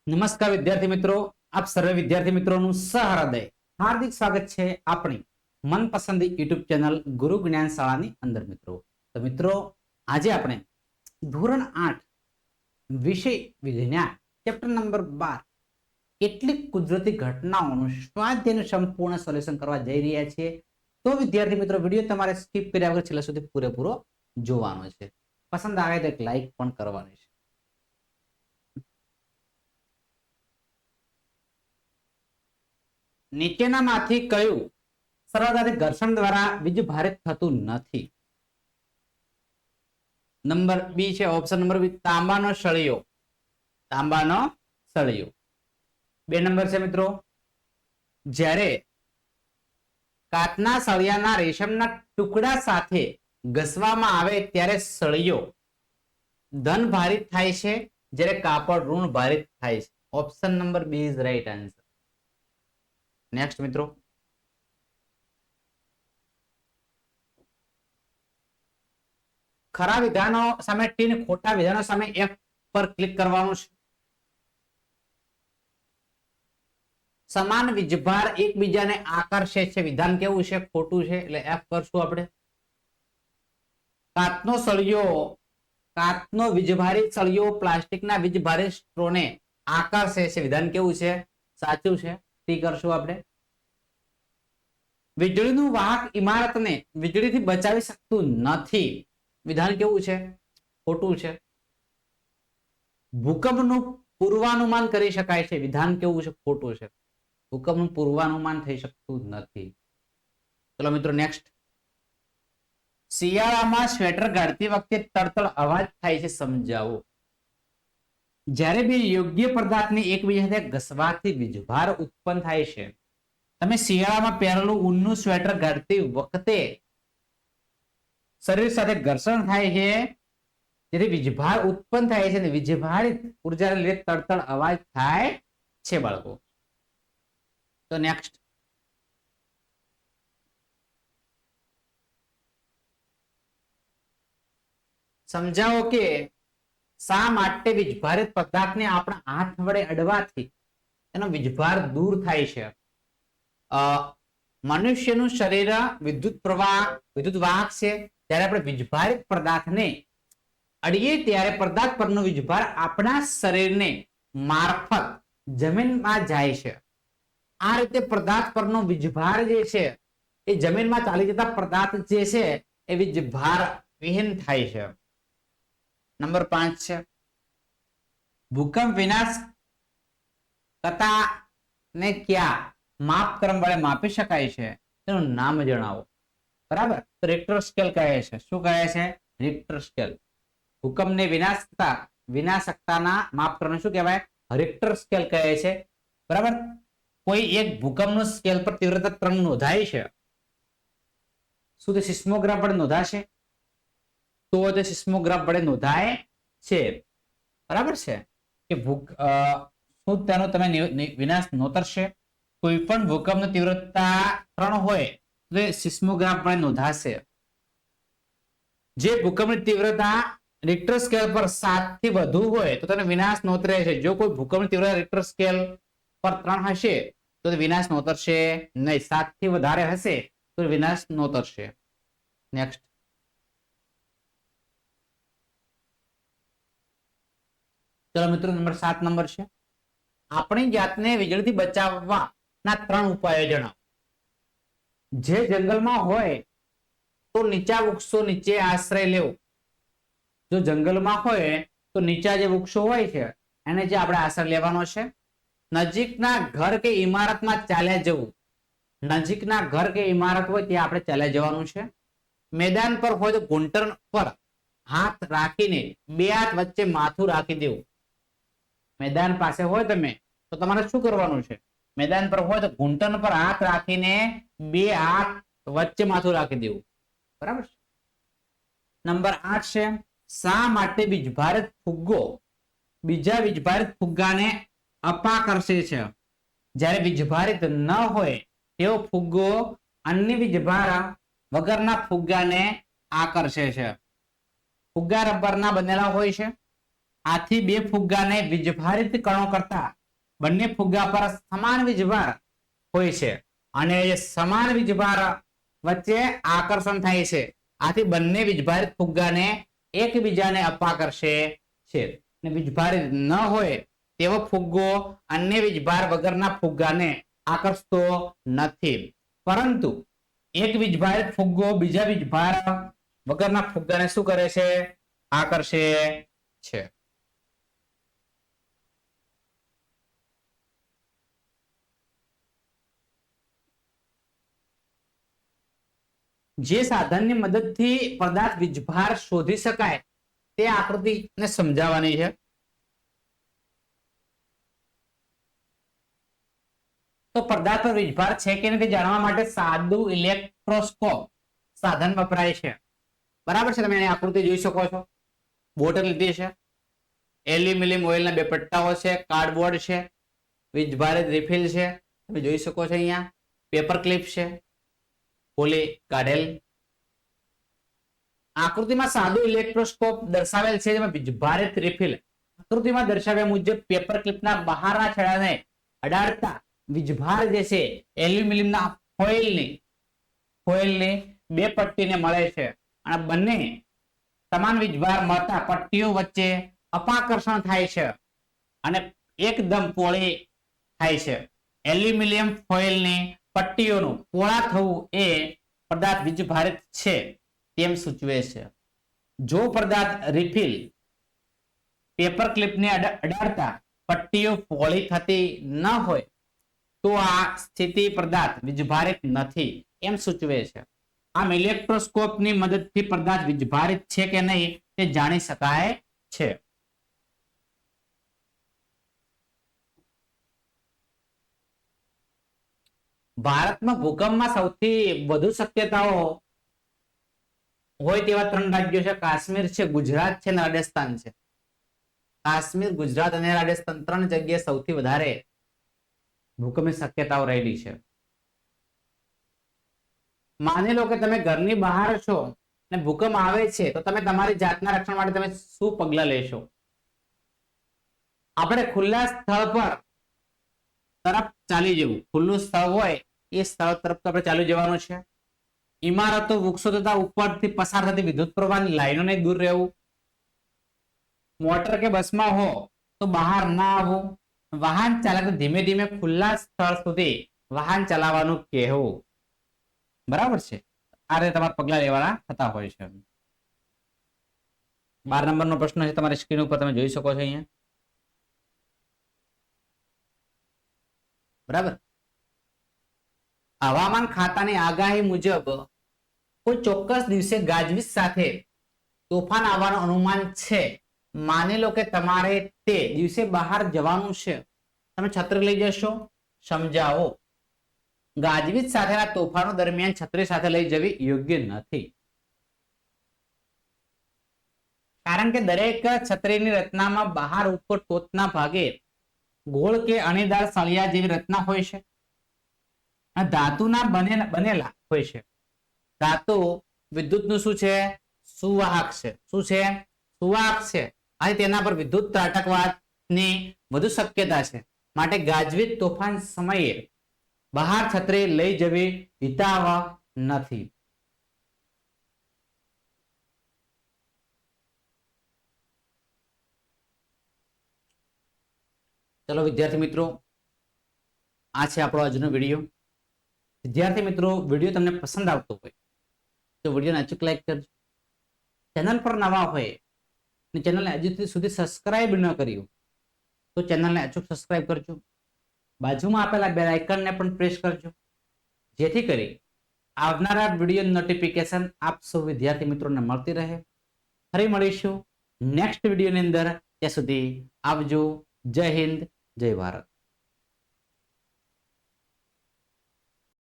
નમસ્કાર વિદ્યાર્થી મિત્રો, આપ સર્વે વિદ્યાર્થી મિત્રોનું સહૃદય હાર્દિક સ્વાગત છે આપણી મનપસંદ યુટ્યુબ ચેનલ ગુરુ જ્ઞાન શાળાની અંદર. તો મિત્રો, આજે આપણે ધોરણ 8 વિષય વિજ્ઞાન ચેપ્ટર નંબર 12 કેટલીક કુદરતી ઘટનાઓનું સ્વાધ્યાયનું સંપૂર્ણ સોલ્યુશન કરવા જઈ રહ્યા છીએ. તો વિદ્યાર્થી મિત્રો, વિડીયો તમારે સ્કીપ કર્યા વગર છેલ્લા સુધી પૂરેપૂરો જોવાનો છે. પસંદ આવે તો એક લાઈક પણ કરવાની છે. નીચેનામાંથી કયું સરળતાથી ઘર્ષણ દ્વારા વીજભારિત થતું નથી? નંબર બી છે, ઓપ્શન નંબર બી, તાંબાનો સળિયો. તાંબાનો સળિયો. 2 નંબર છે મિત્રો, જ્યારે કાચના સળિયાના રેશમના ટુકડા સાથે ઘસવામાં આવે ત્યારે સળિયો ધન ભારિત થાય છે, જ્યારે કાપડ ઋણ ભારિત થાય છે. Option number B is right answer. Next મિત્રો, ખરા વિધાનો સામે ટી ને ખોટા વિધાનો સામે એફ પર ક્લિક કરવાનું છે. સમાન વીજભાર એકબીજાને આકર્ષે છે, વિધાન કેવું છે? ખોટું છે, એટલે એફ કરશું આપણે. કાચનો સળિયો, કાચનો વીજભારિત સળિયો પ્લાસ્ટિકના વીજભારિત સ્ટ્રોને આકર્ષે છે, વિધાન કેવું છે? સાચું છે, ટી કરશું આપણે. વીજળીનું વાહક ઇમારતને વીજળીથી બચાવી શકતું નથી, વિધાન કેવું છે? ખોટું છે. ભૂકંપનું પૂર્વાનુમાન કરી શકાય છે, વિધાન કેવું છે? ખોટું છે. ભૂકંપનું પૂર્વાનુમાન થઈ શકતું નથી. ચલો મિત્રો, નેક્સ્ટ. શિયાળામાં સ્વેટર ગાળતી વખતે તડતડ અવાજ થાય છે, સમજાવો. જ્યારે બે યોગ્ય પદાર્થને એકબીજા સાથે ઘસવાથી વીજભાર ઉત્પન્ન થાય છે. તમે શિયાળામાં પહેરેલું ઊનનું સ્વેટર ગાળતી વખતે શરીર સાથે ઘર્ષણ થાય છે, જેથી વીજભાર ઉત્પન્ન થાય છે, અને વીજભારિત ઉર્જાને લીધે તડતડ અવાજ થાય છે બાળકો. તો નેક્સ્ટ. સમજાવો કે શા માટે વીજભારિત પદાર્થને આપણા હાથ વડે અડવાથી એનો વીજભાર દૂર થાય છે? મનુષ્યનું શરીર વિદ્યુત વાહક છે. ત્યારે આપણે વીજભારિત પદાર્થને અડીએ ત્યારે પદાર્થ પરનો વીજભાર આપણા શરીરને મારફત જમીનમાં જાય છે. આ રીતે પદાર્થ પરનો વીજભાર જે છે એ જમીનમાં ચાલી જતા પદાર્થ જે છે એ વીજભાર વિહીન થાય છે. નંબર 5 છે, ભૂકંપ વિનાશ કરતા ને ક્યાં માપક્રમ વડે માપી શકાય છે? તેનું નામ જણાવો. બરાબર, તો રિક્ટર સ્કેલ કહે છે. શું કહે છે? Richter scale. ભૂકંપને વિનાશકતાના માપક્રમ શું કહેવાય? રિક્ટર સ્કેલ કહે છે. બરાબર. કોઈ એક ભૂકંપનો સ્કેલ પર તીવ્રતા 3 નોંધાય છે. શું તે સિસ્મોગ્રાફ વડે નોંધાશે? તો તે સિસ્મોગ્રાફ વડે નોંધાય છે. બરાબર છે કે શું તેનો તમે વિનાશ નોતરશે? કોઈ પણ ભૂકંપની તીવ્રતા 3 હોય તો એ સિસ્મોગ્રાફ વડે નોંધાશે. જે ભૂકંપની તીવ્રતા રિક્ટર સ્કેલ પર 7 થી વધુ હોય તો તેનો વિનાશ નોતરે છે. જો કોઈ ભૂકંપની તીવ્રતા રિક્ટર સ્કેલ પર 3 હશે તો વિનાશ નોતરશે નહીં. 7 થી વધારે હશે તો વિનાશ નોતરશે. નેક્સ્ટ. ચલો મિત્રો, નંબર 7 નંબર છે, આપણી જાતને વીજળીથી બચાવવાના 3 ઉપાયો જણાવો. જે જંગલમાં હોય તો નીચા વૃક્ષો નીચે આશ્રય લેવો. જો જંગલમાં હોય તો નીચા જે વૃક્ષો હોય છે એને જે આપણે આશ્રય લેવાનો છે. નજીકના ઘર કે ઇમારતમાં ચાલ્યા જવું. નજીકના ઘર કે ઇમારત હોય ત્યાં આપણે ચાલ્યા જવાનું છે. મેદાન પર હોય તો ઘૂંટણ પર હાથ રાખીને 2 હાથ વચ્ચે માથું રાખી દેવું. મેદાન પાસે હોય તમે તો તમારે શું કરવાનું છે? મેદાન પર હોય તો ઘૂંટણ પર હાથ રાખીને 2 હાથ વચ્ચે માથું રાખી દેવું. બરાબર. નંબર 8 છે, શા માટે વીજભારિત ફુગ્ગો બીજા વીજભારિત ફુગ્ગાને અપાકર્ષે છે? જ્યારે વીજભારિત ન હોય તેવો ફુગ્ગો અન્ય વીજભાર વગરના ફુગ્ગાને આકર્ષે છે. ફુગ્ગા રબરના બનેલા હોય છે. આથી બે ફુગ્ગાને વીજભારિત કણો કરતા બંને ફુગ્ગા પર સમાન વીજભાર હોય છે અને એ સમાન વીજભાર વચ્ચે આકર્ષણ થાય છે. આથી બંને વીજભારિત ફુગ્ગાને એકબીજાને અપાકર્ષે છે. અને વીજભારિત ન હોય તેવો ફુગ્ગો અન્ય વીજભાર વગરના ફુગ્ગાને આકર્ષતો નથી, પરંતુ એક વીજભારિત ફુગ્ગો બીજા વીજભાર વગરના ફુગ્ગાને શું કરે છે? આકર્ષે છે. જે સાધનની મદદથી પદાર્થ વીજભાર શોધી શકાય તે આકૃતિને સમજાવવાની છે. તો પદાર્થ પર વીજભાર છે કે નથી જાણવા માટે સાદું ઇલેક્ટ્રોસ્કોપ સાધન વપરાય છે. બરાબર છે. તમે એની આકૃતિ જોઈ શકો છો. બોટલ લીધી છે, એલ્યુમિનિયમ ઓઇલના બે પટ્ટાઓ છે, કાર્ડબોર્ડ છે, વીજભારિત રિફિલ છે, તમે જોઈ શકો છો. અહીંયા પેપર ક્લિપ છે, ખોલી કાઢેલ. આકૃતિમાં સાદું ઇલેક્ટ્રોસ્કોપ દર્શાવેલ છે, જેમાં વીજભારિત રિફિલ આકૃતિમાં દર્શાવ્યા મુજબ પેપર ક્લિપના બહારના છેડાને અડાડતા વીજભાર જે છે એલ્યુમિનિયમના ફોઇલની બે પટ્ટીને મળે છે અને બંને સમાન વીજભાર મળતા પટ્ટીઓ વચ્ચે અપાકર્ષણ થાય છે અને એકદમ પોળી થાય છે. એલ્યુમિનિયમ ફોઇલની પટ્ટીઓનું પોળા થવું એ પદાર્થ વીજભારિત છે તેમ સૂચવે છે. જો પદાર્થ રિફિલ પેપર ક્લિપને અડાડતા પટ્ટીઓ પોળી થતી ન હોય તો આ સ્થિતિ પદાર્થ વીજભારિત નથી એમ સૂચવે છે. આમ ઇલેક્ટ્રોસ્કોપની મદદથી પદાર્થ વીજભારિત છે કે નહીં તે જાણી શકાય છે. ભારતમાં ભૂકંપમાં સૌથી વધુ શક્યતાઓ હોય તેવા 3 રાજ્યો છે. કાશ્મીર છે, ગુજરાત છે અને રાજસ્થાન છે. કાશ્મીર, ગુજરાત અને રાજસ્થાન 3 જગ્યાએ સૌથી વધારે ભૂકંપની શક્યતાઓ રહેલી છે. માની લો કે તમે ઘરની બહાર છો અને ભૂકંપ આવે છે તો તમે તમારી જાતના રક્ષણ માટે તમે શું પગલાં લેશો? આપણે ખુલ્લા સ્થળ પર તરફ ચાલી જવું. ખુલ્લું સ્થળ હોય એ સ્થળ તરફ આપણે ચાલી જવાનું છે. ઇમારતો, વૃક્ષો તથા ઉપરથી પસાર થતી વિદ્યુત પ્રવાહની લાઈનોને દૂર રહેવું. મોટર કે બસમાં હો તો બહાર ના આવવું. વાહન ચાલક ધીમે ધીમે ખુલ્લા સ્થળ સુધી વાહન ચલાવવાનું કહેવું. બરાબર છે. આ રીતે તમારા પગલા લેવાના થતા હોય છે. 12 નંબરનો પ્રશ્ન છે, તમારી સ્ક્રીન ઉપર તમે જોઈ શકો છો અહીંયા. બરાબર. હવામાન ખાતાની આગાહી મુજબ કોઈ ચોક્કસ દિવસે ગાજવીજ સાથે તોફાન આવવાનું અનુમાન છે. માની લો કે તમારે તે દિવસે બહાર જવાનું છે, તમે છત્રી લઈ જશો? સમજાવો. ગાજવીજ સાથેના તોફાનો દરમિયાન છત્રી સાથે લઈ જવી યોગ્ય નથી, કારણ કે દરેક છત્રીની રચનામાં બહાર ઉપર ટોચના ભાગે ગોળ કે અણીદાર સળિયા જેવી રચના હોય છે અને ધાતુના બનેલા હોય છે. ધાતુ વિદ્યુતનું શું છે? સુવાહક છે. શું છે? સુવાહક છે. અને તેના પર વિદ્યુત ત્રાટકવાની વધુ શક્યતા છે. માટે ગાજવીજ તોફાન સમયે બહાર છત્રી લઈ જવી હિતાવહ નથી. ચલો વિદ્યાર્થી મિત્રો, આ છે આપણો આજનો વિડીયો. વિદ્યાર્થી મિત્રો, વિડીયો તમને પસંદ આવતો હોય તો વિડીયોને અચૂક લાઈક કરજો. ચેનલ પર નવા હોય અને ચેનલને હજુ સુધી સબસ્ક્રાઇબ ન કર્યું તો ચેનલને અચૂક સબસ્ક્રાઇબ કરજો. બાજુમાં આપેલા બેલ આઇકનને પણ પ્રેસ કરજો, જેથી કરી આવનારા વિડીયો નોટિફિકેશન આપ સૌ વિદ્યાર્થી મિત્રોને મળતી રહે. ફરી મળીશું નેક્સ્ટ વિડીયોની અંદર. ત્યાં સુધી આવજો. જય હિન્દ, જય ભારત.